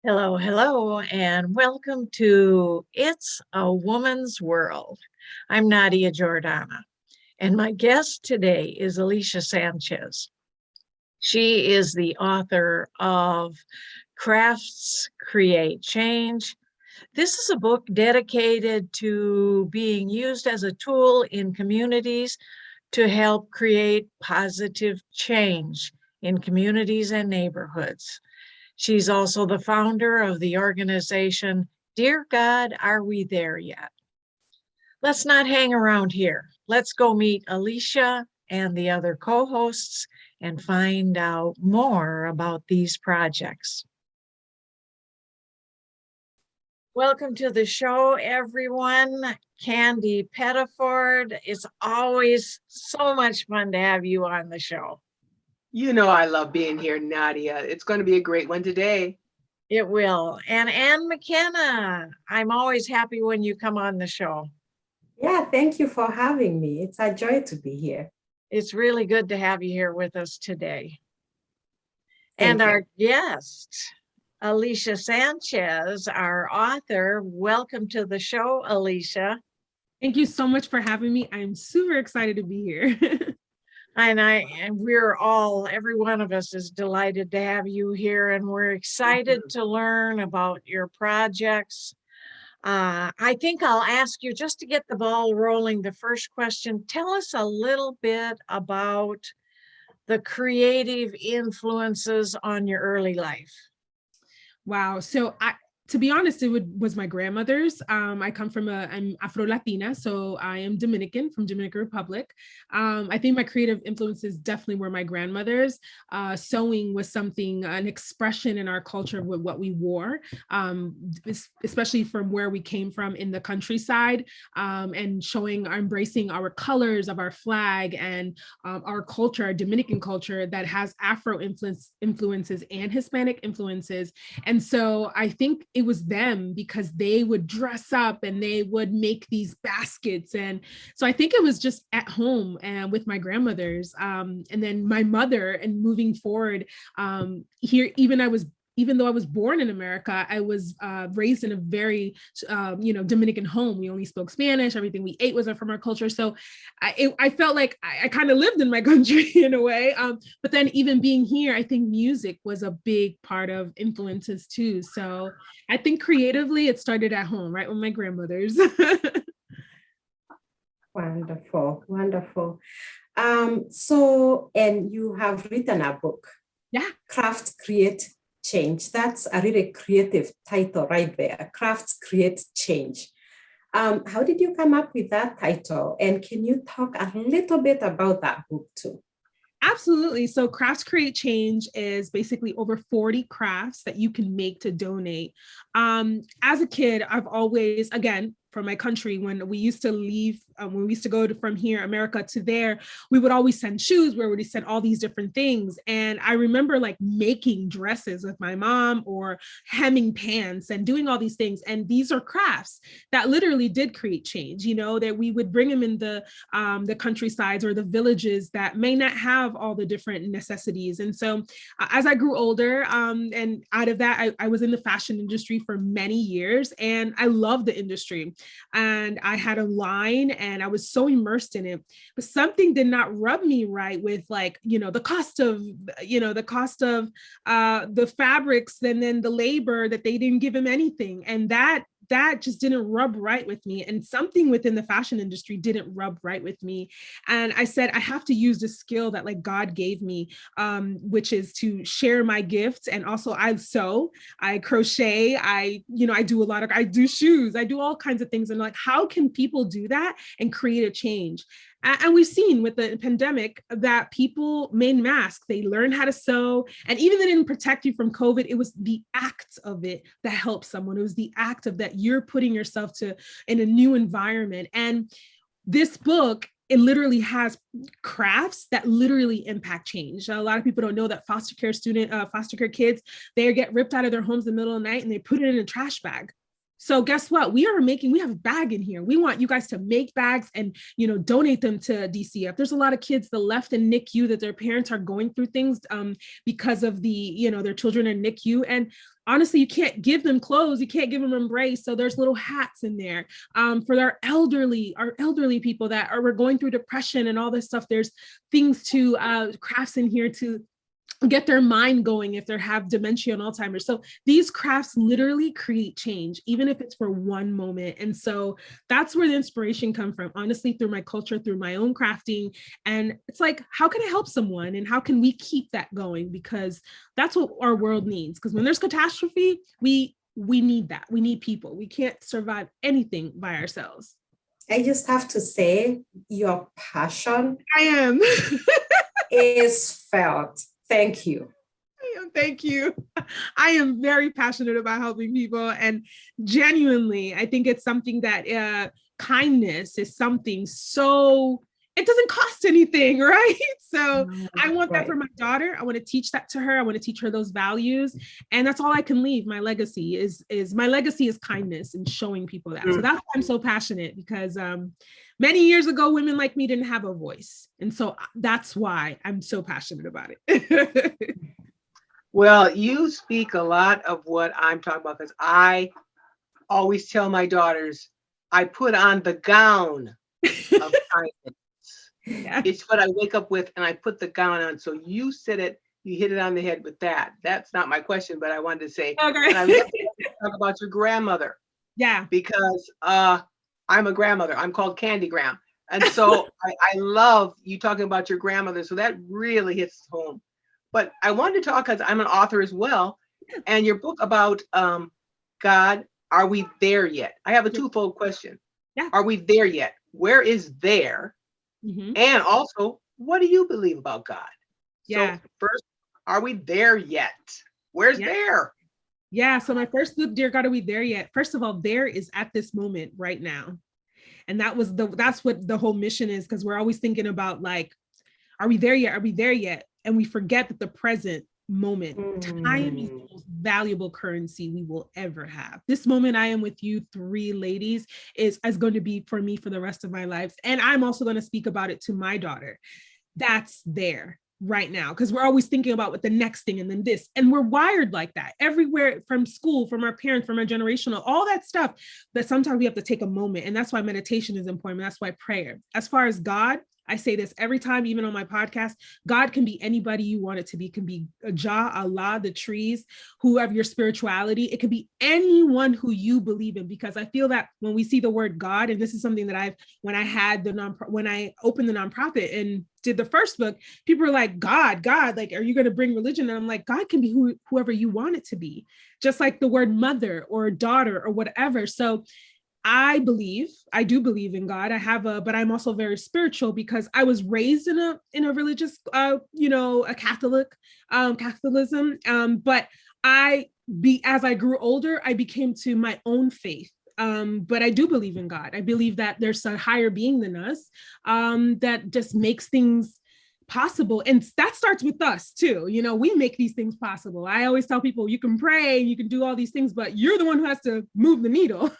Hello, hello, and welcome to It's a Woman's World. I'm Nadia Giordana, and my guest today is Alicia Sanchez. She is the author of Crafts Create Change. This is a book dedicated to being used as a tool in communities to help create positive change in communities and neighborhoods. She's also the founder of the organization Dear God, Are We There Yet? Let's not hang around here. Let's go meet Alicia and the other co hosts and find out more about these projects. Welcome to the show, everyone. Candy Pettiford. It's always so much fun to have you on the show. You know I love being here, Nadia. It's going to be a great one today. It will. And Ann McKenna, I'm always happy when you come on the show. Yeah, thank you for having me. It's a joy to be here. It's really good to have you here with us today. Thank and you. our guest, Alicia Sanchez, our author. Welcome to the show, Alicia. Thank you so much for having me. I'm super excited to be here. And we're all, every one of us is delighted to have you here, and we're excited to learn about your projects. I think I'll ask you, just to get the ball rolling, the first question. Tell us a little bit about the creative influences on your early life. Wow. So to be honest, was my grandmother's. I come from I'm Afro-Latina, so I am Dominican, from Dominican Republic. I think my creative influences definitely were my grandmother's. Sewing was an expression in our culture with what we wore, especially from where we came from in the countryside, and embracing our colors of our flag and our culture, our Dominican culture that has Afro influences and Hispanic influences. And so I think it was them, because they would dress up and they would make these baskets. And so I think it was just at home and with my grandmothers. And then my mother, and moving forward here, even though I was born in America, I was raised in a very, Dominican home. We only spoke Spanish. Everything we ate wasn't from our culture. So I felt like I kind of lived in my country in a way. But then even being here, I think music was a big part of influences too. So I think creatively, it started at home, right, with my grandmothers. Wonderful, wonderful. And you have written a book. Yeah. Crafts Create Change. That's a really creative title right there. Crafts Create Change. How did you come up with that title? And can you talk a little bit about that book too? Absolutely. So Crafts Create Change is basically over 40 crafts that you can make to donate. As a kid, I've always, again, from my country, when we used to leave, when we used to go from here, America, to there, we would always send shoes, where we send all these different things. And I remember like making dresses with my mom, or hemming pants, and doing all these things. And these are crafts that literally did create change, that we would bring them in the countrysides or the villages that may not have all the different necessities. And so as I grew older, and out of that, I was in the fashion industry for many years, and I loved the industry. And I had a line, and I was so immersed in it, but something did not rub me right with, like, the cost of the fabrics, and then the labor that they didn't give him anything. And that just didn't rub right with me. And something within the fashion industry didn't rub right with me. And I said, I have to use the skill that like God gave me, which is to share my gifts. And also I sew, I crochet, I do shoes, I do all kinds of things. And like, how can people do that and create a change? And we've seen with the pandemic that people made masks, they learned how to sew, and even they didn't protect you from COVID, it was the act of it that helped someone. It was the act of that you're putting yourself in a new environment. And this book, it literally has crafts that literally impact change. A lot of people don't know that foster care kids, they get ripped out of their homes in the middle of the night and they put it in a trash bag. So guess what? We have a bag in here. We want you guys to make bags and, donate them to DCF. There's a lot of kids that left in NICU that their parents are going through things because of their children in NICU. And honestly, you can't give them clothes, you can't give them embrace. So there's little hats in there for our elderly people that are going through depression and all this stuff. There's things to crafts in here to get their mind going if they have dementia and Alzheimer's. So these crafts literally create change, even if it's for one moment. And so that's where the inspiration comes from, honestly, through my culture, through my own crafting. And it's like, how can I help someone? And how can we keep that going? Because that's what our world needs. Because when there's catastrophe, we need that. We need people. We can't survive anything by ourselves. I just have to say, your passion I am. is felt. Thank you. Thank you. I am very passionate about helping people. And genuinely, I think it's something that kindness is something so, it doesn't cost anything, right? So I want that for my daughter. I want to teach that to her. I want to teach her those values. And that's all I can leave. My legacy is kindness and showing people that. So that's why I'm so passionate, because many years ago, women like me didn't have a voice. And so that's why I'm so passionate about it. Well, you speak a lot of what I'm talking about, because I always tell my daughters, I put on the gown of kindness. Yeah. It's what I wake up with, and I put the gown on. So you said it, you hit it on the head with that. That's not my question, but I wanted to say, Okay. and I love to talk about your grandmother. Yeah. Because I'm a grandmother. I'm called Candy Graham. And so I love you talking about your grandmother. So that really hits home. But I wanted to talk, because I'm an author as well. And your book about God, are we there yet? I have a twofold question. Yeah. Are we there yet? Where is there? Mm-hmm. And also, what do you believe about God? Yeah. So first, are we there yet? Where's there? Yeah. So my first book, Dear God, Are We There Yet? First of all, there is at this moment right now. And that's what the whole mission is, because we're always thinking about, like, are we there yet? Are we there yet? And we forget that the present moment, time is the most valuable currency we will ever have. This moment I am with you three ladies is going to be for me for the rest of my life. And I'm also going to speak about it to my daughter. That's there right now, because we're always thinking about what the next thing and then this, and we're wired like that everywhere, from school, from our parents, from our generational, all that stuff. But sometimes we have to take a moment, and that's why meditation is important. That's why prayer. As far as God, I say this every time, even on my podcast, God can be anybody you want it to be. It can be Jah, Allah, the trees, whoever your spirituality. It can be anyone who you believe in, because I feel that when we see the word God, and this is something that when I opened the nonprofit and did the first book, people are like, God, like, are you going to bring religion? And I'm like, God can be whoever you want it to be, just like the word mother or daughter or whatever. So I do believe in God. But I'm also very spiritual, because I was raised in a religious, a Catholicism. But as I grew older, I became to my own faith. But I do believe in God. I believe that there's a higher being than us, that just makes things possible. And that starts with us too. We make these things possible. I always tell people, you can pray, you can do all these things, but you're the one who has to move the needle.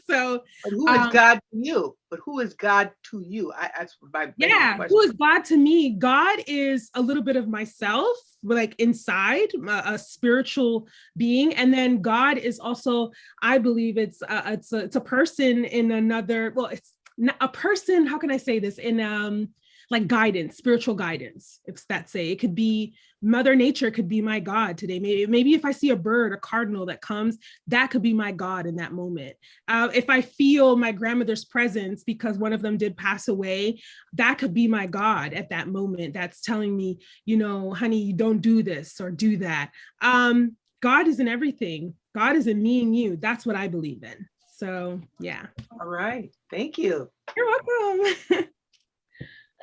So but who is God to you? But who is God to you? That's my question. Who is God to me? God is a little bit of myself, like inside, a spiritual being. And then God is also, I believe it's a person in another, well, it's not a person, how can I say this, in like guidance, spiritual guidance, if that's say. It could be Mother Nature could be my God today. Maybe if I see a bird, a cardinal that comes, that could be my God in that moment. If I feel my grandmother's presence because one of them did pass away, that could be my God at that moment. That's telling me, honey, you don't do this or do that. God is in everything. God is in me and you. That's what I believe in. So, yeah. All right. Thank you. You're welcome.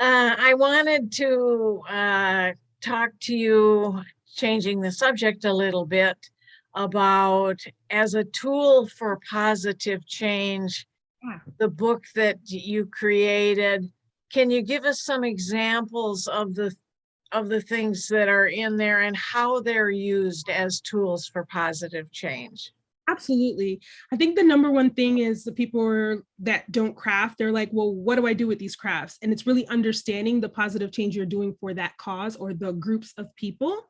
I wanted to talk to you, changing the subject a little bit, about as a tool for positive change, the book that you created. Can you give us some examples of the things that are in there and how they're used as tools for positive change? Absolutely. I think the number one thing is the people that don't craft, they're like, well, what do I do with these crafts? And it's really understanding the positive change you're doing for that cause or the groups of people.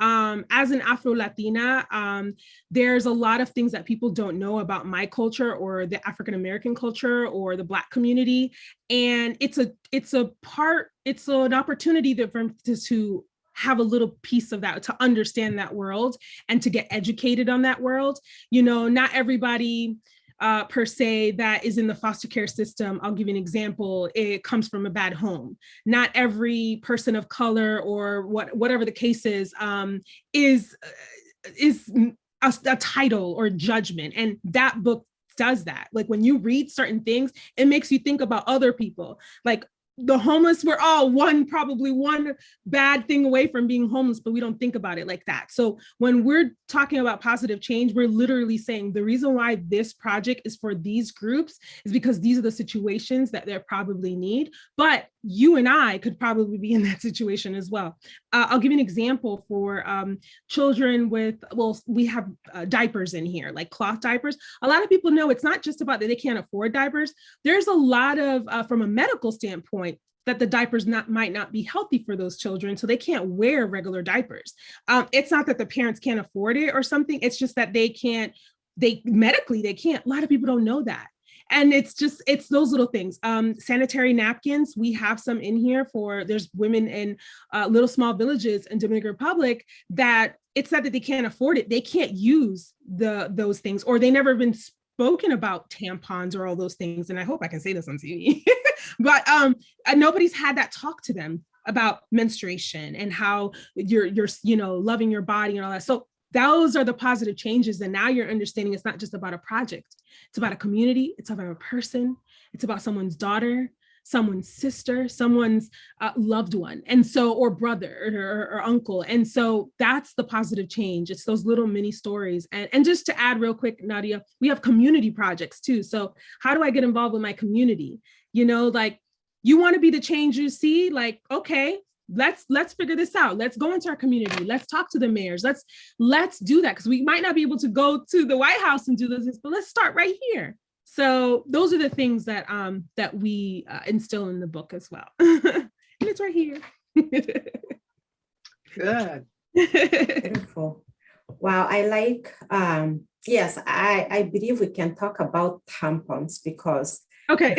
As an Afro-Latina, there's a lot of things that people don't know about my culture or the African-American culture or the Black community. And it's an opportunity to have a little piece of that, to understand that world and to get educated on that world. You know, not everybody per se that is in the foster care system, I'll give you an example, it comes from a bad home. Not every person of color or whatever the case is a title or judgment. And that book does that. Like when you read certain things, it makes you think about other people. Like the homeless, we're all probably one bad thing away from being homeless, but we don't think about it like that. So when we're talking about positive change, we're literally saying the reason why this project is for these groups is because these are the situations that they probably need. But you and I could probably be in that situation as well. I'll give you an example for children with, we have diapers in here, like cloth diapers. A lot of people know it's not just about that they can't afford diapers. There's a lot of, from a medical standpoint, that the diapers might not be healthy for those children, so they can't wear regular diapers. It's not that the parents can't afford it or something, it's just that medically they can't. A lot of people don't know that. And it's those little things. Sanitary napkins, we have some in here there's women in little small villages in Dominican Republic that it's not that they can't afford it, they can't use those things, or they never been spoken about tampons or all those things. And I hope I can say this on TV, but nobody's had that talk to them about menstruation and how you're loving your body and all that. So those are the positive changes. And now you're understanding it's not just about a project. It's about a community. It's about a person. It's about someone's daughter, someone's sister, someone's loved one. And so, or brother or uncle. And so that's the positive change. It's those little mini stories. And just to add real quick, Nadia, we have community projects too. So how do I get involved with my community? You know, like you want to be the change you see, like, okay, let's figure this out. Let's go into our community. Let's talk to the mayors. Let's do that. Because we might not be able to go to the White House and do this, but let's start right here. So those are the things that we instill in the book as well. And it's right here. Good. Beautiful. Wow, I like, yes, I believe we can talk about tampons because okay,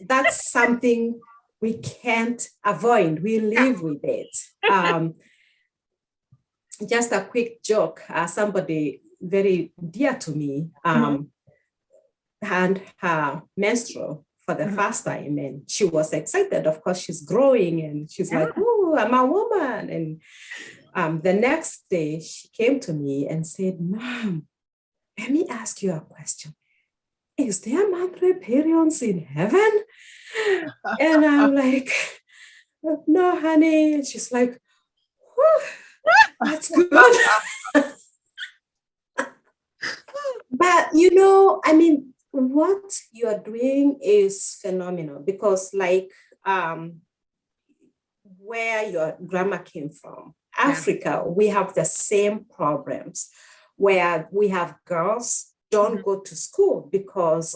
that's something we can't avoid. We live with it. Just a quick joke. Somebody very dear to me had her menstrual for the first time, and she was excited. Of course, she's growing, and she's like, "Oh, I'm a woman." And the next day, she came to me and said, "Mom, let me ask you a question. Is there monthly periods in heaven?" And I'm like, "No, honey." And she's like, "That's good." But, I mean, what you're doing is phenomenal because like where your grandma came from, Africa, we have the same problems where we have girls don't go to school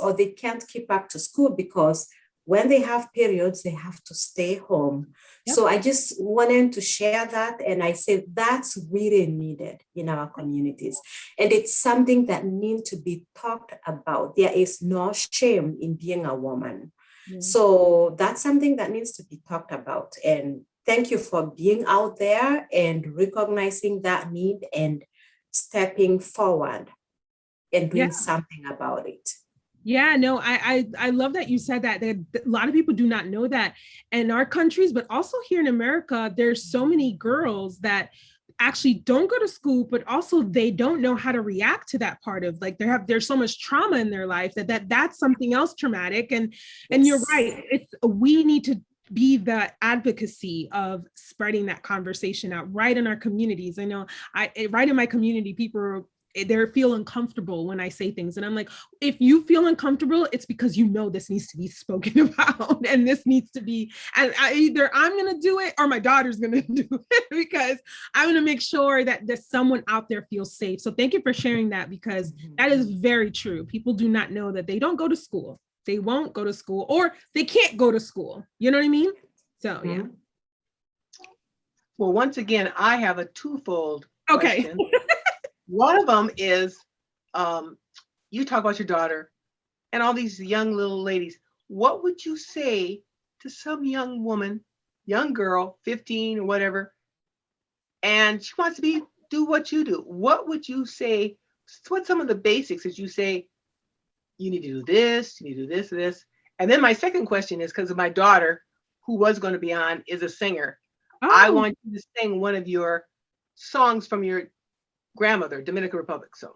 or they can't keep up to school because when they have periods, they have to stay home. Yep. So I just wanted to share that. And I said, that's really needed in our communities. And it's something that needs to be talked about. There is no shame in being a woman. Mm-hmm. So that's something that needs to be talked about. And thank you for being out there and recognizing that need and stepping forward and doing something about it. Yeah, no, I love that you said that. A lot of people do not know that in our countries, but also here in America, there's so many girls that actually don't go to school, but also they don't know how to react to that part of like there's so much trauma in their life that's something else traumatic. And you're right. We need to be the advocacy of spreading that conversation out right in our communities. I know right in my community, people they feel uncomfortable when I say things. And I'm like, if you feel uncomfortable, it's because this needs to be spoken about and this needs to be, and either I'm going to do it or my daughter's going to do it because I'm going to make sure that there's someone out there feels safe. So thank you for sharing that because that is very true. People do not know that they don't go to school. They won't go to school or they can't go to school. You know what I mean? So, yeah. Well, once again, I have a twofold Okay. questions. One of them is, you talk about your daughter and all these young little ladies. What would you say to some young woman, young girl, 15 or whatever, and she wants to do what you do? What would you say? What's some of the basics that you say, you need to do this, you need to do this, this? And then my second question is, because of my daughter, who was going to be on, is a singer. I want you to sing one of your songs from your grandmother, Dominican Republic. So,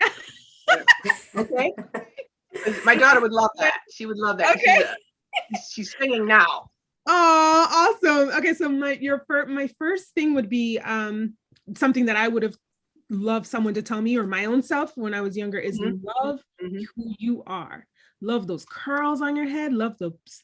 okay. My daughter would love that. She would love that. Okay. She's singing now. Oh, awesome. Okay, so my first thing would be something that I would have loved someone to tell me, or my own self when I was younger, is love who you are. Love those curls on your head. Love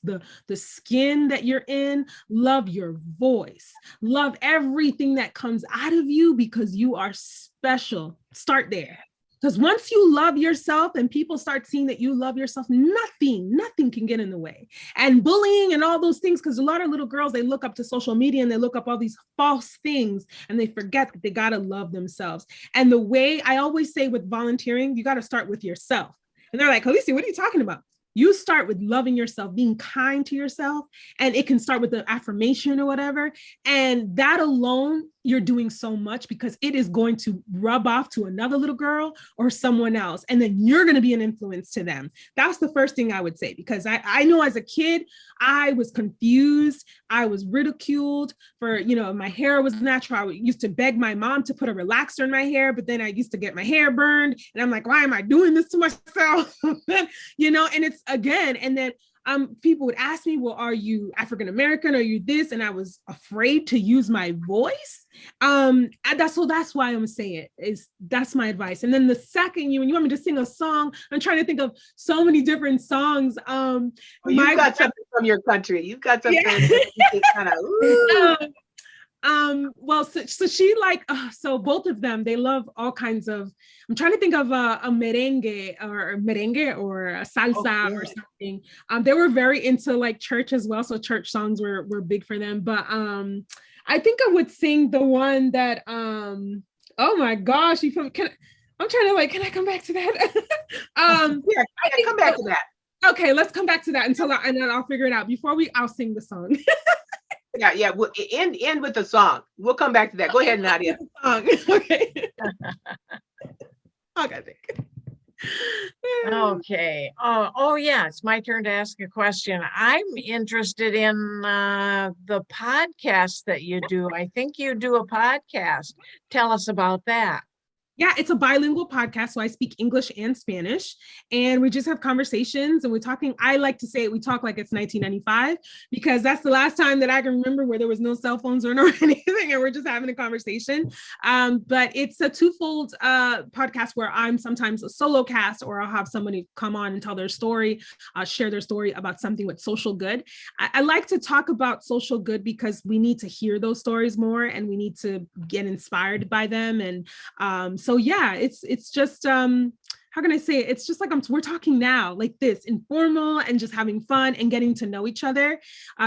the skin that you're in. Love your voice. Love everything that comes out of you, because you are special. Start there. Because once you love yourself and people start seeing that you love yourself, nothing can get in the way. And bullying and all those things, because a lot of little girls, they look up to social media and they look up all these false things and they forget that they got to love themselves. And the way I always say with volunteering, you got to start with yourself. And they're like, Alicia, what are you talking about? You start with loving yourself, being kind to yourself, and it can start with the affirmation or whatever. And that alone, you're doing so much, because it is going to rub off to another little girl or someone else. And then you're going to be an influence to them. That's the first thing I would say, because I know as a kid, I was confused. I was ridiculed for, my hair was natural. I used to beg my mom to put a relaxer in my hair, but then I used to get my hair burned. And I'm like, why am I doing this to myself? And it's again, and then people would ask me, well, are you African-American? Are you this? And I was afraid to use my voice. That's why I'm saying it, that's my advice. And then the second, when you want me to sing a song, I'm trying to think of so many different songs. You've got something from your country. You've got something kind of, well, so she so both of them, they love all kinds of, I'm trying to think of a merengue or a salsa or something. They were very into church as well. So church songs were big for them. But I think I would sing the one that, oh my gosh, I'm trying to can I come back to that? Come back to that. Okay, let's come back to that and then I'll figure it out. I'll sing the song. Yeah. We'll end with the song. We'll come back to that. Go ahead, Nadia. Okay. Okay. Okay. Oh, yeah. It's my turn to ask a question. I'm interested in the podcast that you do. I think you do a podcast. Tell us about that. Yeah, it's a bilingual podcast. So I speak English and Spanish, and we just have conversations and we're talking. I like to say we talk like it's 1995, because that's the last time that I can remember where there was no cell phones or anything, and we're just having a conversation. But it's a twofold podcast where I'm sometimes a solo cast, or I'll have somebody come on and tell their story, share their story about something with social good. I like to talk about social good because we need to hear those stories more, and we need to get inspired by them. And so yeah, it's just how can I say it? It's just like we're talking now like this, informal and just having fun and getting to know each other.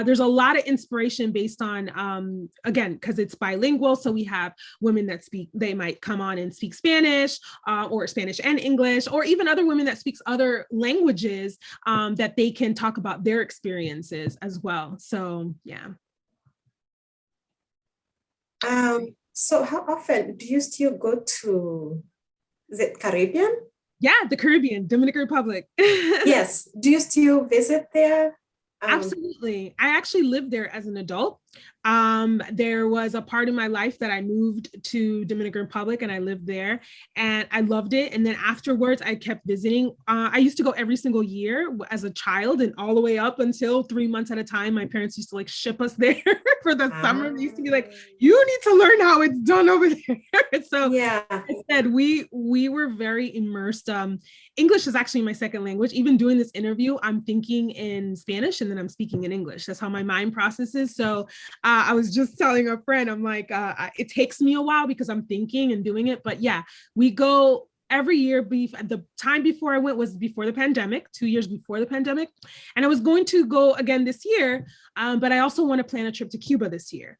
There's a lot of inspiration based on again, because it's bilingual. So we have women that they might come on and speak Spanish or Spanish and English, or even other women that speaks other languages that they can talk about their experiences as well. So yeah. So how often do you still go to, is it Caribbean? Yeah, the Caribbean, Dominican Republic. Yes. Do you still visit there? Absolutely. I actually lived there as an adult. There was a part of my life that I moved to Dominican Republic and I lived there and I loved it. And then afterwards I kept visiting. I used to go every single year as a child, and all the way up until 3 months at a time. My parents used to ship us there for the summer. They used to be like, you need to learn how it's done over there. So yeah, instead we were very immersed. English is actually my second language. Even doing this interview, I'm thinking in Spanish and then I'm speaking in English. That's how my mind processes. So I was just telling a friend, I'm like, it takes me a while because I'm thinking and doing it. But yeah, we go every year. The time before I went was before the pandemic, 2 years before the pandemic. And I was going to go again this year, but I also want to plan a trip to Cuba this year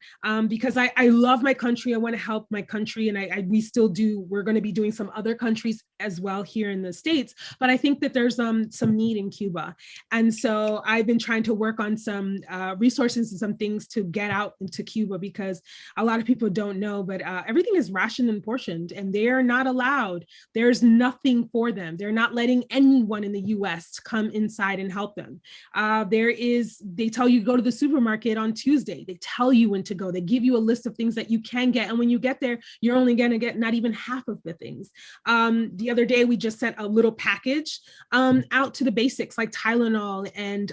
because I love my country. I want to help my country. And we still do. We're going to be doing some other countries as well here in the States. But I think that there's some need in Cuba. And so I've been trying to work on some resources and some things to get out into Cuba, because a lot of people don't know, but everything is rationed and portioned, and they are not allowed. There's nothing for them. They're not letting anyone in the US come inside and help them. They tell you go to the supermarket on Tuesday. They tell you when to go. They give you a list of things that you can get. And when you get there, you're only going to get not even half of the things. The other day, we just sent a little package out to the basics like Tylenol and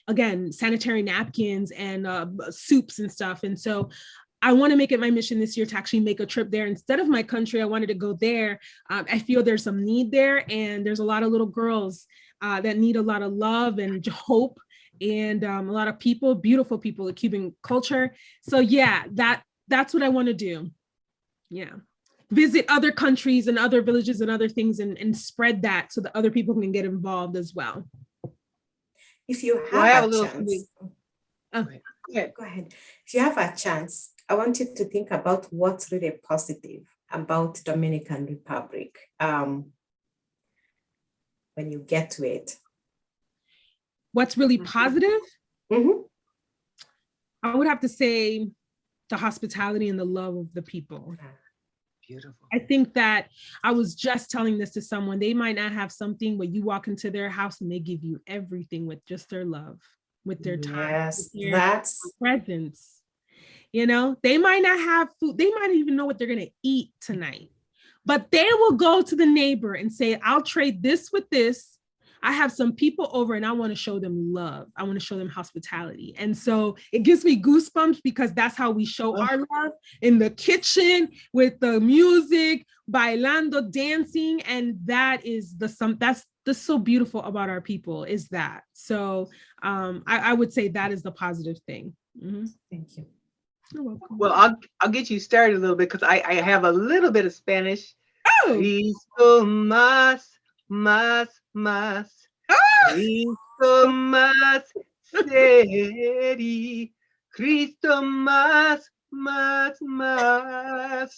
again, sanitary napkins and soups and stuff. And so I want to make it my mission this year to actually make a trip there. Instead of my country, I wanted to go there. I feel there's some need there, and there's a lot of little girls that need a lot of love and hope, and a lot of people, beautiful people, the Cuban culture. So yeah, that's what I want to do. Yeah. Visit other countries and other villages and other things and spread that so that other people can get involved as well. If you Well, I have have a a little chance, something. Okay. go ahead. If you have a chance, I want you to think about what's really positive about Dominican Republic when you get to it. What's really positive? Mhm. I would have to say the hospitality and the love of the people. Beautiful. I think that I was just telling this to someone. They might not have something, but you walk into their house and they give you everything with just their love, with their time, Yes, with their that's presence. You know, they might not have food. They might even know what they're going to eat tonight, but they will go to the neighbor and say, I'll trade this with this. I have some people over and I want to show them love. I want to show them hospitality. And so it gives me goosebumps because that's how we show our love in the kitchen with the music, bailando, dancing. And that's so beautiful about our people is that. So I would say that is the positive thing. Mm-hmm. Thank you. You're welcome. Well, I'll get you started a little bit because I have a little bit of Spanish. Oh. Cristo más, más, más. Cristo más, seri. Cristo más, más, más.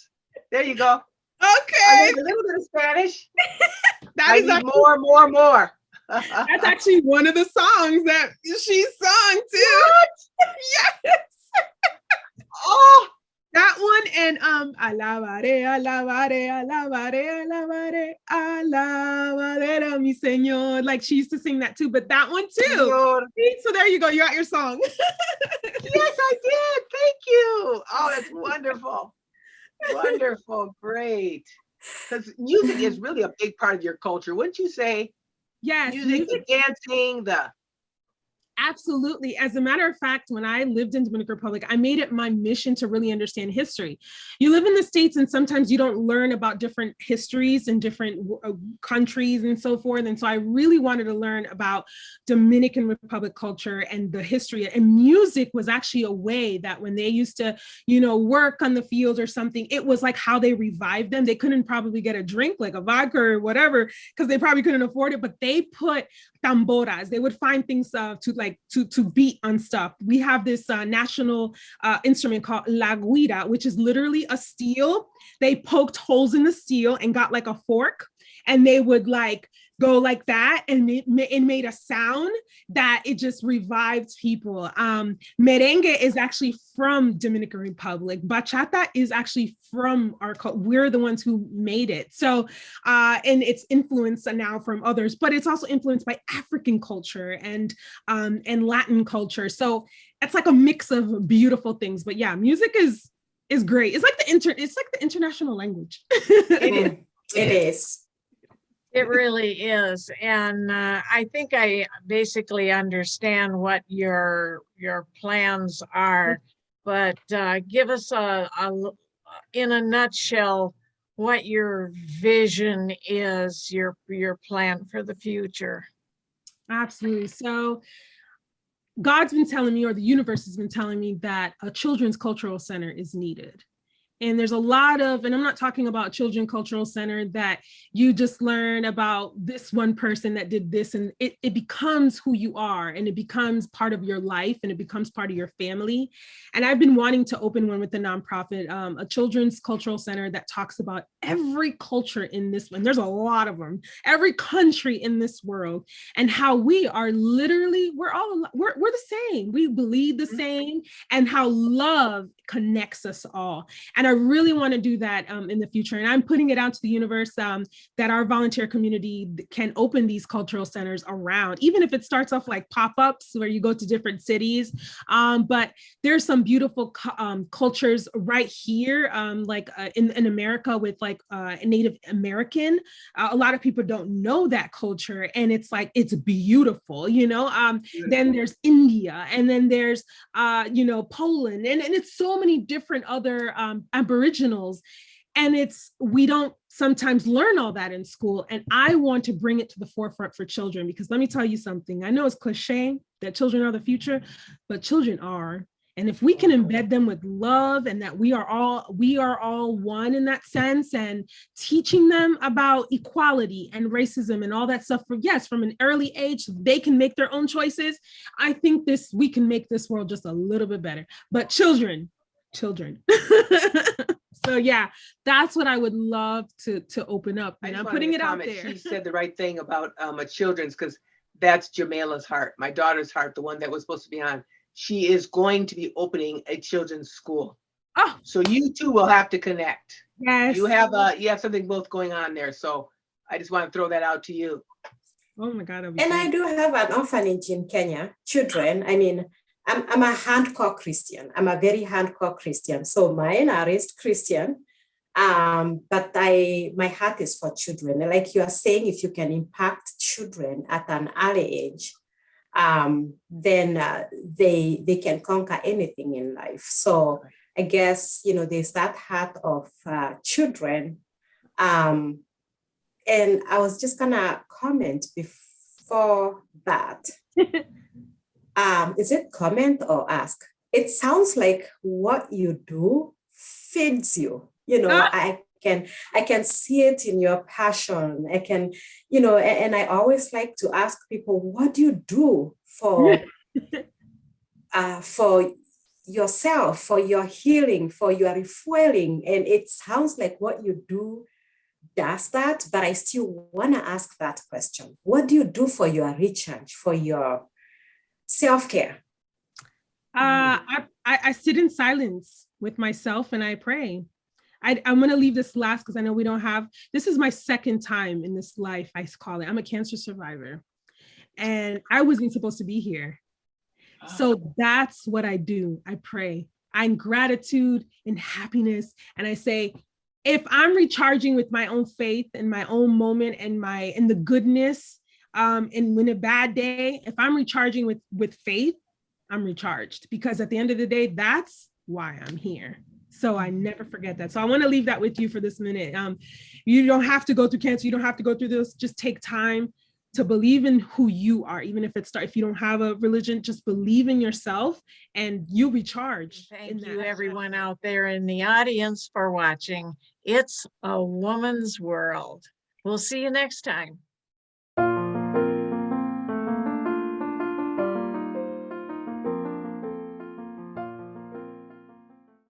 There you go. Okay. I need a little bit of Spanish. That I is need actually, more. that's actually one of the songs that she sung too. Yes. Oh, That one and alabaré, alabaré, alabaré, alabaré, alabaré a mi señor. Like she used to sing that too, but that one too. Señor. So there you go. You got your song. Yes, I did. Thank you. Oh, that's wonderful. Wonderful. Great. Because music is really a big part of your culture. Wouldn't you say? Yes. Music, the dancing, the Absolutely. As a matter of fact, when I lived in Dominican Republic, I made it my mission to really understand history. You live in the States and sometimes you don't learn about different histories in different countries and so forth. And so I really wanted to learn about Dominican Republic culture and the history. And music was actually a way that when they used to, work on the field or something, it was like how they revived them. They couldn't probably get a drink like a vodka or whatever, because they probably couldn't afford it, but they put tamboras. They would find things to beat on stuff. We have this national instrument called la guira, which is literally a steel. They poked holes in the steel and got like a fork, and they would like go like that, and it made a sound that it just revived people. Merengue is actually from Dominican Republic. Bachata is actually from our culture. We're the ones who made it. So, and it's influenced now from others, but it's also influenced by African culture and Latin culture. So it's like a mix of beautiful things. But yeah, music is great. It's like the international language. It is. It really is. And I think I basically understand what your plans are, but give us in a nutshell, what your vision is, your plan for the future. Absolutely. So God's been telling me, or the universe has been telling me, that a children's cultural center is needed. And there's a lot of, and I'm not talking about Children Cultural Center that you just learn about this one person that did this, and it becomes who you are, and it becomes part of your life, and it becomes part of your family. And I've been wanting to open one with a nonprofit, a Children's Cultural Center that talks about every culture in this one. There's a lot of them, every country in this world, and how we are literally, we're the same. We believe the same, and how love connects us all. And I really want to do that in the future. And I'm putting it out to the universe that our volunteer community can open these cultural centers around, even if it starts off like pop-ups where you go to different cities. But there's some beautiful cultures right here, like in America with like Native American. A lot of people don't know that culture, and it's like, it's beautiful, you know. Then there's India, and then there's you know, Poland, and it's so many different other Aboriginals. And we don't sometimes learn all that in school. And I want to bring it to the forefront for children, because let me tell you something. I know it's cliche that children are the future, but children are. And if we can embed them with love, and that we are all one in that sense, and teaching them about equality and racism and all that stuff from an early age, so they can make their own choices. I think we can make this world just a little bit better. But children. So yeah, that's what I would love to open up, and I'm putting it out there. She said the right thing about a children's, because that's Jamaila's heart, my daughter's heart, the one that was supposed to be on. She is going to be opening a children's school. Oh, so you two will have to connect. Yes. You have something both going on there. So I just want to throw that out to you. Oh my God. And I do have an orphanage in Kenya, children. I mean, I'm a hardcore Christian. I'm a very hardcore Christian. So mine are raised Christian, but my heart is for children. And like you are saying, if you can impact children at an early age, then they can conquer anything in life. So I guess, you know, there's that heart of children. And I was just gonna comment before that. Is it comment or ask? It sounds like what you do feeds you. You know, I can see it in your passion. I can, you know, and I always like to ask people, what do you do for yourself, for your healing, for your refueling? And it sounds like what you do does that, but I still want to ask that question. What do you do for your recharge, for your self-care? I sit in silence with myself and I pray. I'm going to leave this last because I know we don't have, this is my second time in this life, I call it. I'm a cancer survivor and I wasn't supposed to be here. So that's what I do. I pray. I'm gratitude and happiness. And I say, if I'm recharging with my own faith and my own moment and the goodness, and when a bad day, if I'm recharging with faith, I'm recharged, because at the end of the day, that's why I'm here. So I never forget that. So I want to leave that with you for this minute. You don't have to go through cancer. You don't have to go through this. Just take time to believe in who you are. Even if you don't have a religion, just believe in yourself and you recharge. Thank you everyone out there in the audience for watching. It's a Woman's World. We'll see you next time.